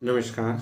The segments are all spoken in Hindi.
नमस्कार।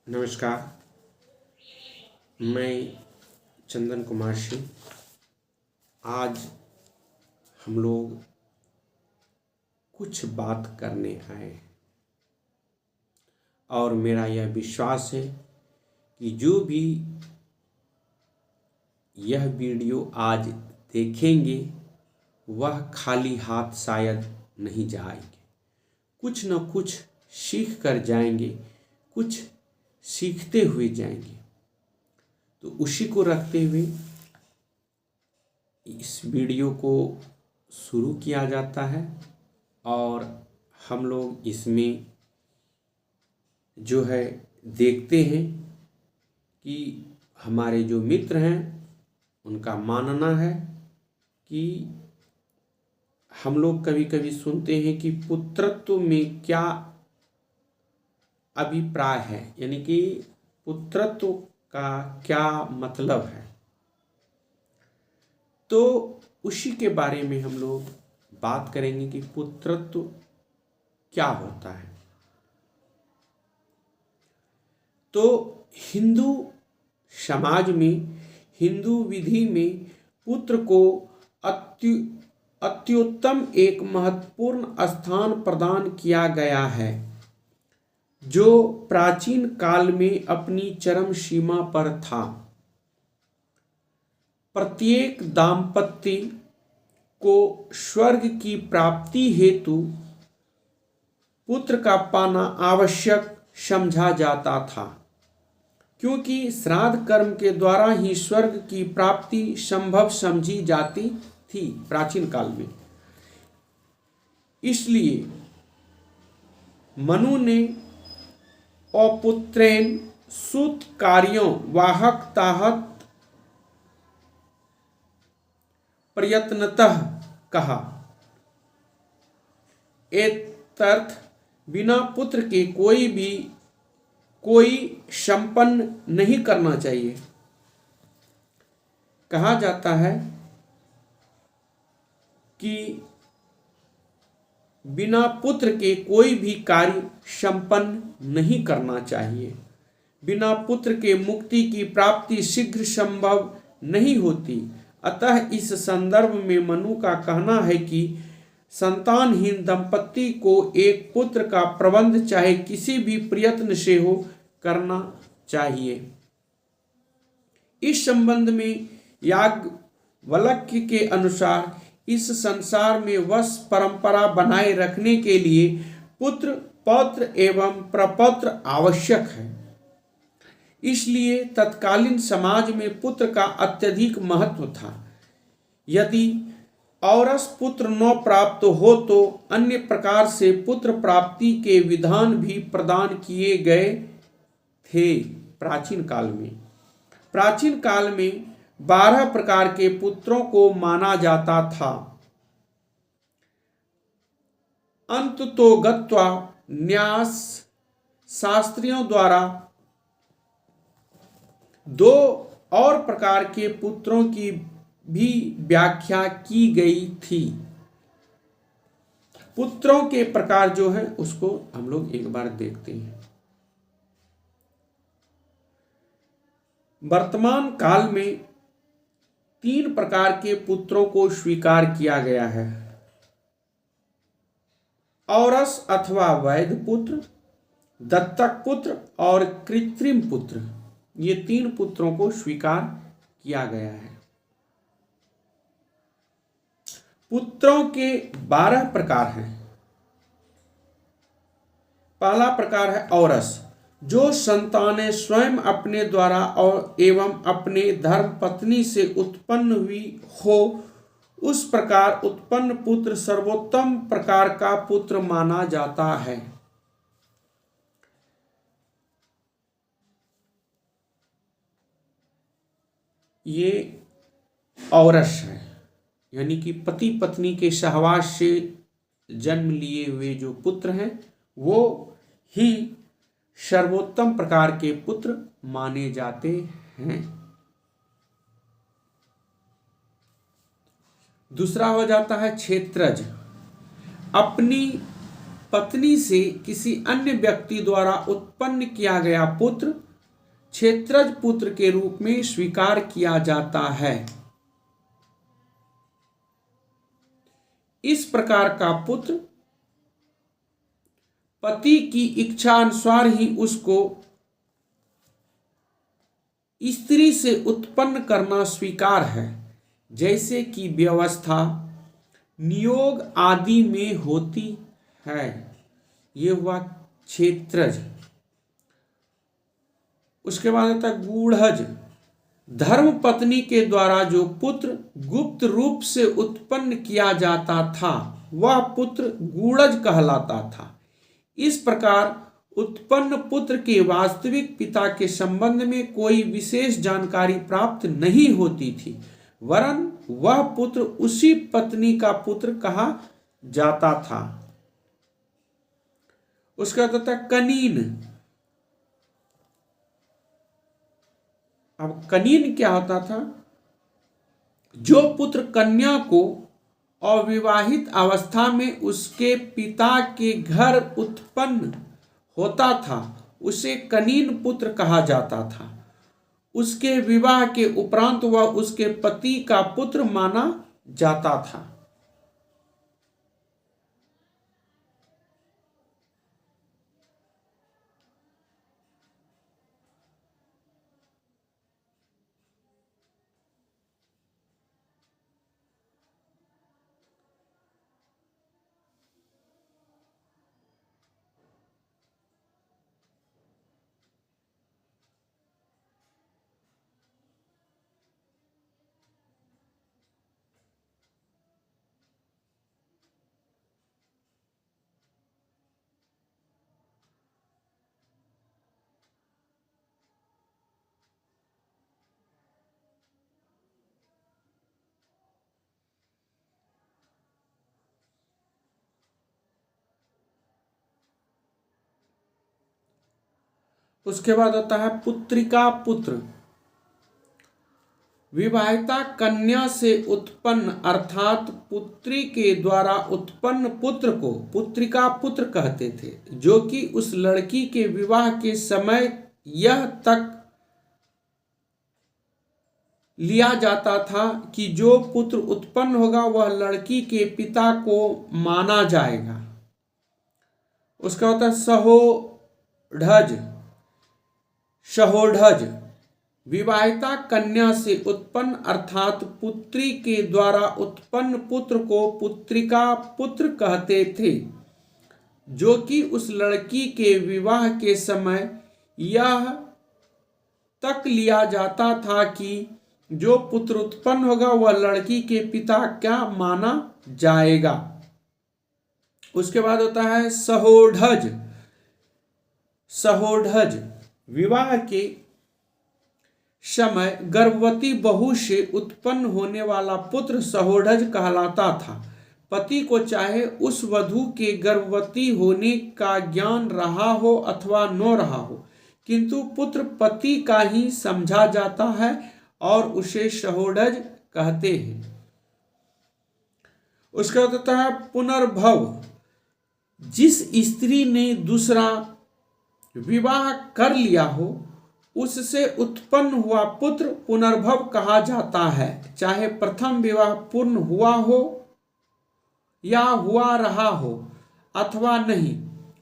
नमस्कार, मैं चंदन कुमार सिंह। आज हम लोग कुछ बात करने आए और मेरा यह विश्वास है कि जो भी यह वीडियो आज देखेंगे वह खाली हाथ शायद नहीं जाएंगे, कुछ न कुछ सीख कर जाएंगे, कुछ सीखते हुए जाएंगे। तो उसी को रखते हुए इस वीडियो को शुरू किया जाता है और हम लोग इसमें जो है देखते हैं कि हमारे जो मित्र हैं उनका मानना है कि हम लोग कभी कभी सुनते हैं कि पुत्रत्व में क्या अभिप्राय है, यानी कि पुत्रत्व का क्या मतलब है। तो उसी के बारे में हम लोग बात करेंगे कि पुत्रत्व क्या होता है। तो हिंदू समाज में, हिंदू विधि में पुत्र को अत्युत्तम एक महत्वपूर्ण स्थान प्रदान किया गया है, जो प्राचीन काल में अपनी चरम सीमा पर था। प्रत्येक दाम्पत्य को स्वर्ग की प्राप्ति हेतु पुत्र का पाना आवश्यक समझा जाता था, क्योंकि श्राद्ध कर्म के द्वारा ही स्वर्ग की प्राप्ति संभव समझी जाती थी प्राचीन काल में। इसलिए मनु ने अपुत्रेण सुत कार्यों वाहक ताहत प्रयत्नतः कहा। एतर्थ बिना पुत्र के कोई संपन्न नहीं करना चाहिए। कहा जाता है कि बिना पुत्र के कोई भी कार्य संपन्न नहीं करना चाहिए। बिना पुत्र के मुक्ति की प्राप्ति शीघ्र संभव नहीं होती। अतः इस संदर्भ में मनु का कहना है कि संतानहीन दंपत्ति को एक पुत्र का प्रबंध चाहे किसी भी प्रयत्न से हो करना चाहिए। इस संबंध में याज्ञवल्क्य के अनुसार इस संसार में वंश परंपरा बनाए रखने के लिए पुत्र, पौत्र एवं प्रपौत्र आवश्यक है। इसलिए तत्कालीन समाज में पुत्र का अत्यधिक महत्व था। यदि औरस पुत्र न प्राप्त हो तो अन्य प्रकार से पुत्र प्राप्ति के विधान भी प्रदान किए गए थे। प्राचीन काल में 12 प्रकार के पुत्रों को माना जाता था। अंततोगत्वा न्यास शास्त्रियों द्वारा 2 और प्रकार के पुत्रों की भी व्याख्या की गई थी। पुत्रों के प्रकार जो है उसको हम लोग एक बार देखते हैं। वर्तमान काल में तीन प्रकार के पुत्रों को स्वीकार किया गया है। औरस अथवा वैध पुत्र, दत्तक पुत्र और कृत्रिम पुत्र, ये तीन पुत्रों को स्वीकार किया गया है। पुत्रों के 12 प्रकार हैं। पहला प्रकार है औरस, जो संतानें स्वयं अपने द्वारा और एवं अपने धर्म पत्नी से उत्पन्न हुई हो, उस प्रकार उत्पन्न पुत्र सर्वोत्तम प्रकार का पुत्र माना जाता है। ये औरस है, यानी कि पति पत्नी के सहवास से जन्म लिए हुए जो पुत्र हैं वो ही सर्वोत्तम प्रकार के पुत्र माने जाते हैं। दूसरा हो जाता है क्षेत्रज, अपनी पत्नी से किसी अन्य व्यक्ति द्वारा उत्पन्न किया गया पुत्र क्षेत्रज पुत्र के रूप में स्वीकार किया जाता है। इस प्रकार का पुत्र पति की इच्छा अनुसार ही उसको स्त्री से उत्पन्न करना स्वीकार है, जैसे कि व्यवस्था नियोग आदि में होती है। ये हुआ क्षेत्रज। उसके बाद आता है गूढ़ज, धर्म पत्नी के द्वारा जो पुत्र गुप्त रूप से उत्पन्न किया जाता था वह पुत्र गूढ़ज कहलाता था। इस प्रकार उत्पन्न पुत्र के वास्तविक पिता के संबंध में कोई विशेष जानकारी प्राप्त नहीं होती थी, वरन वह पुत्र उसी पत्नी का पुत्र कहा जाता था। उसका होता है कनीन। अब कनीन क्या होता था? जो पुत्र कन्या को अविवाहित अवस्था में उसके पिता के घर उत्पन्न होता था उसे कनीन पुत्र कहा जाता था। उसके विवाह के उपरांत वह उसके पति का पुत्र माना जाता था। उसके बाद होता है पुत्रिका पुत्र। विवाहिता कन्या से उत्पन्न अर्थात पुत्री के द्वारा उत्पन्न पुत्र को पुत्रिका पुत्र कहते थे, जो कि उस लड़की के विवाह के समय यह तक लिया जाता था कि जो पुत्र उत्पन्न होगा वह लड़की के पिता को माना जाएगा। उसका होता है सहोढज। सहोढज विवाहिता कन्या से उत्पन्न अर्थात पुत्री के द्वारा उत्पन्न पुत्र को पुत्रिका पुत्र कहते थे, जो कि उस लड़की के विवाह के समय यह तक लिया जाता था कि जो पुत्र उत्पन्न होगा वह लड़की के पिता क्या माना जाएगा। उसके बाद होता है सहोढज। सहोढज विवाह के समय गर्भवती बहू से उत्पन्न होने वाला पुत्र सहोढज कहलाता था। पति को चाहे उस वधू के गर्भवती होने का ज्ञान रहा हो अथवा न रहा हो, किंतु पुत्र पति का ही समझा जाता है और उसे सहोढज कहते हैं। उसका होता है पुनर्भव। जिस स्त्री ने दूसरा विवाह कर लिया हो उससे उत्पन्न हुआ पुत्र पुनर्भव कहा जाता है, चाहे प्रथम विवाह पूर्ण हुआ हो या हुआ रहा हो अथवा नहीं।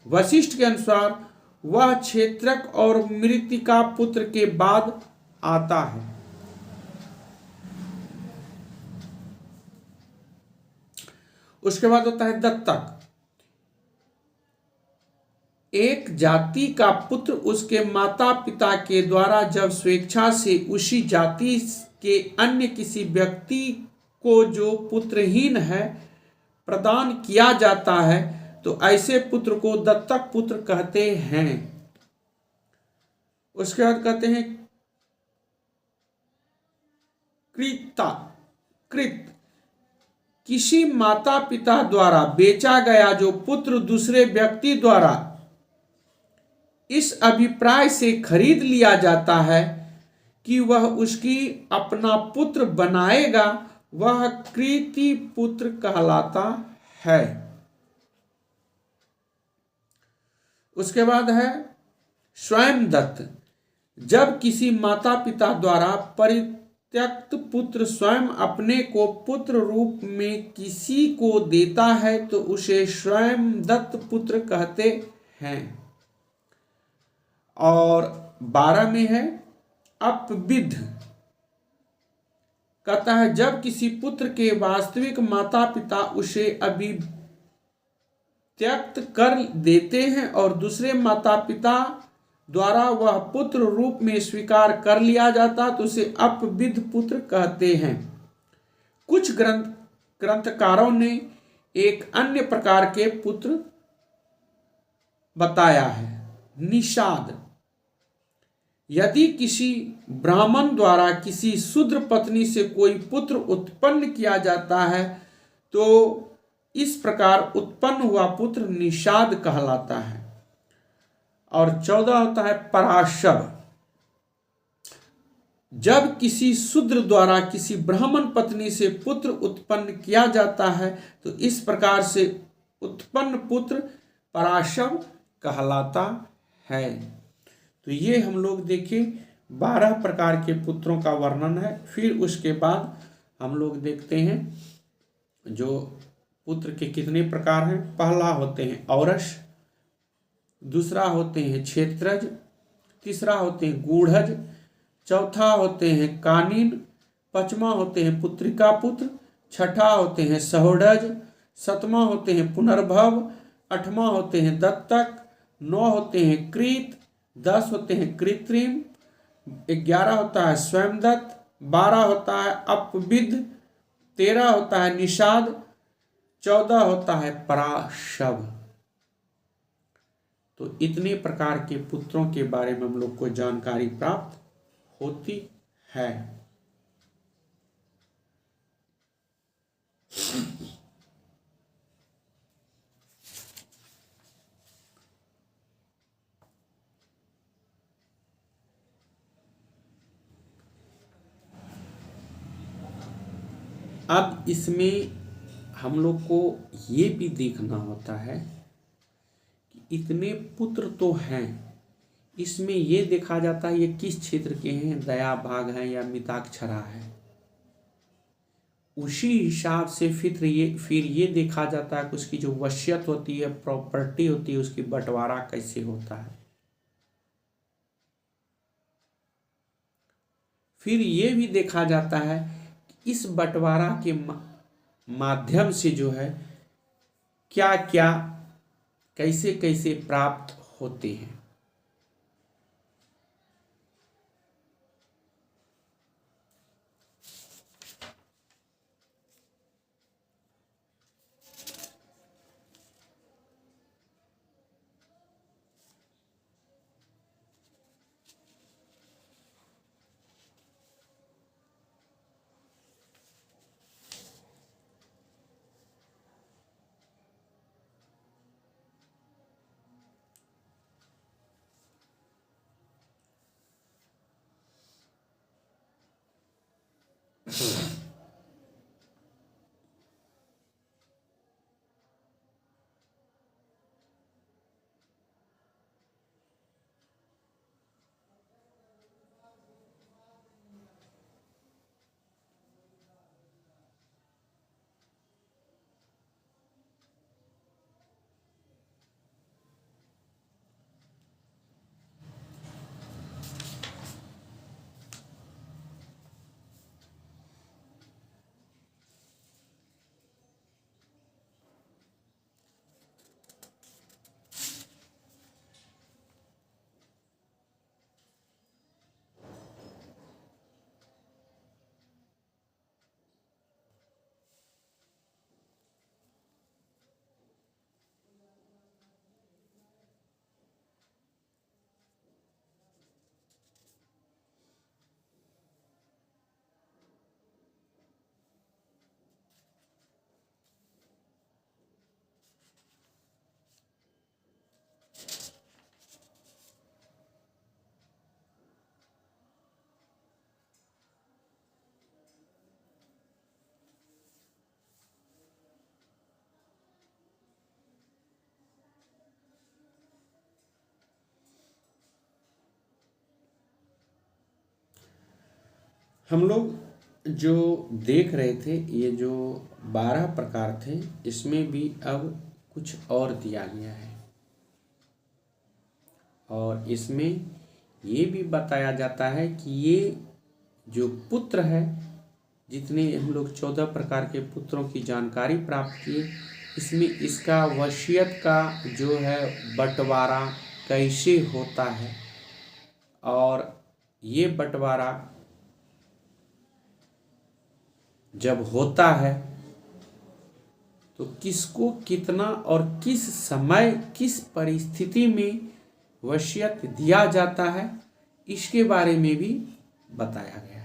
वशिष्ठ के अनुसार वह क्षेत्रक और मृत्तिका पुत्र के बाद आता है। उसके बाद होता है दत्तक। एक जाति का पुत्र उसके माता पिता के द्वारा जब स्वेच्छा से उसी जाति के अन्य किसी व्यक्ति को जो पुत्रहीन है प्रदान किया जाता है तो ऐसे पुत्र को दत्तक पुत्र कहते हैं। उसके बाद कहते हैं कृत। किसी माता पिता द्वारा बेचा गया जो पुत्र दूसरे व्यक्ति द्वारा इस अभिप्राय से खरीद लिया जाता है कि वह उसकी अपना पुत्र बनाएगा, वह कृति पुत्र कहलाता है। उसके बाद है स्वयं दत्त। जब किसी माता पिता द्वारा परित्यक्त पुत्र स्वयं अपने को पुत्र रूप में किसी को देता है तो उसे स्वयं दत्त पुत्र कहते हैं। और 12 में है अपविध। कहता है जब किसी पुत्र के वास्तविक माता पिता उसे अभी त्यक्त कर देते हैं और दूसरे माता पिता द्वारा वह पुत्र रूप में स्वीकार कर लिया जाता तो उसे अपविध पुत्र कहते हैं। कुछ ग्रंथकारों ने एक अन्य प्रकार के पुत्र बताया है, निषाद। यदि किसी ब्राह्मण द्वारा किसी शूद्र पत्नी से कोई पुत्र उत्पन्न किया जाता है तो इस प्रकार उत्पन्न हुआ पुत्र निषाद कहलाता है। और 14 होता है पराशव। जब किसी शूद्र द्वारा किसी ब्राह्मण पत्नी से पुत्र उत्पन्न किया जाता है तो इस प्रकार से उत्पन्न पुत्र पराशव कहलाता है। तो ये हम लोग देखें 12 प्रकार के पुत्रों का वर्णन है। फिर उसके बाद हम लोग देखते हैं जो पुत्र के कितने प्रकार हैं। पहला होते हैं औरस, दूसरा होते हैं क्षेत्रज, तीसरा होते हैं गूढ़ज, चौथा होते हैं कानीन, पांचवा होते हैं पुत्रिका पुत्र, छठा होते हैं सहोडज, सातवां होते हैं पुनर्भव, आठवां होते हैं दत्तक, 9 होते हैं कृत, 10 होते हैं कृत्रिम, 11 होता है स्वयंदत्त, 12 होता है अपविद, 13 होता है निषाद, 14 होता है पराशव। तो इतने प्रकार के पुत्रों के बारे में हम लोग को जानकारी प्राप्त होती है। अब इसमें हम लोग को ये भी देखना होता है कि इतने पुत्र तो हैं, इसमें ये देखा जाता है ये किस क्षेत्र के हैं, दया भाग है या मिताक्षरा है। उसी हिसाब से फिर ये देखा जाता है कि उसकी जो वसीयत होती है, प्रॉपर्टी होती है, उसकी बंटवारा कैसे होता है। फिर ये भी देखा जाता है कि इस बंटवारा के माध्यम से जो है क्या क्या कैसे कैसे प्राप्त होते हैं। हम लोग जो देख रहे थे, ये जो 12 प्रकार थे, इसमें भी अब कुछ और दिया गया है और इसमें ये भी बताया जाता है कि ये जो पुत्र है, जितने हम लोग 14 प्रकार के पुत्रों की जानकारी प्राप्त किए, इसमें इसका वसीयत का जो है बंटवारा कैसे होता है और ये बंटवारा जब होता है तो किसको कितना और किस समय किस परिस्थिति में वसीयत दिया जाता है, इसके बारे में भी बताया गया है।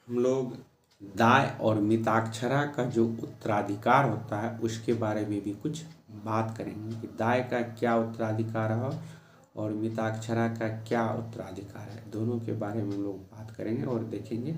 हम लोग दाय और मिताक्षरा का जो उत्तराधिकार होता है उसके बारे में भी कुछ बात करेंगे कि दाय का क्या उत्तराधिकार है और मिताक्षरा का क्या उत्तराधिकार है। दोनों के बारे में हम लोग बात करेंगे और देखेंगे।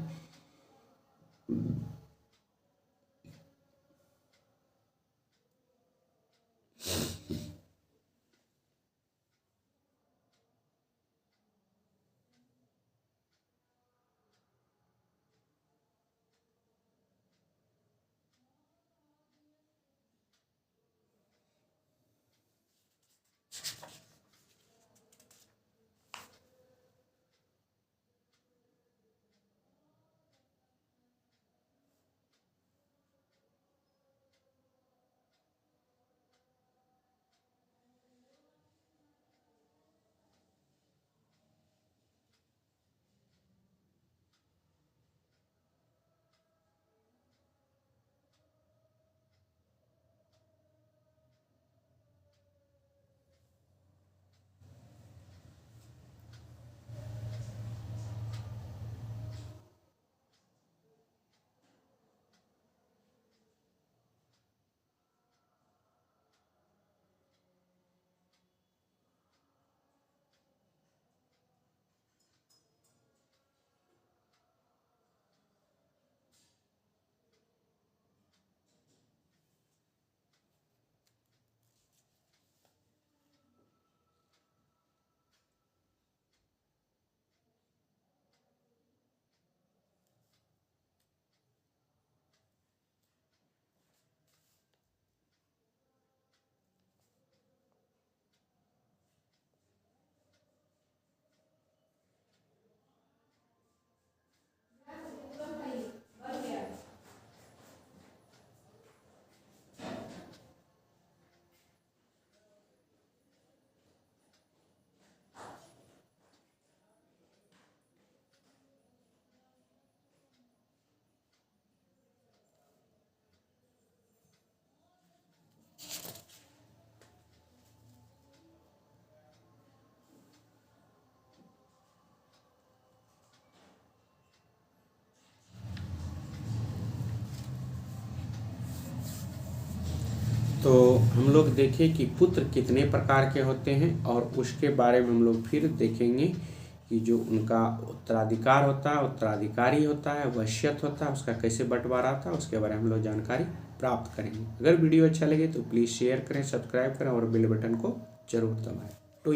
तो हम लोग देखें कि पुत्र कितने प्रकार के होते हैं और उसके बारे में हम लोग फिर देखेंगे कि जो उनका उत्तराधिकार होता है, उत्तराधिकारी होता है, वसीयत होता है, उसका कैसे बंटवारा होता है, उसके बारे में हम लोग जानकारी प्राप्त करेंगे। अगर वीडियो अच्छा लगे तो प्लीज़ शेयर करें, सब्सक्राइब करें और बेल बटन को जरूर दबाएं। तो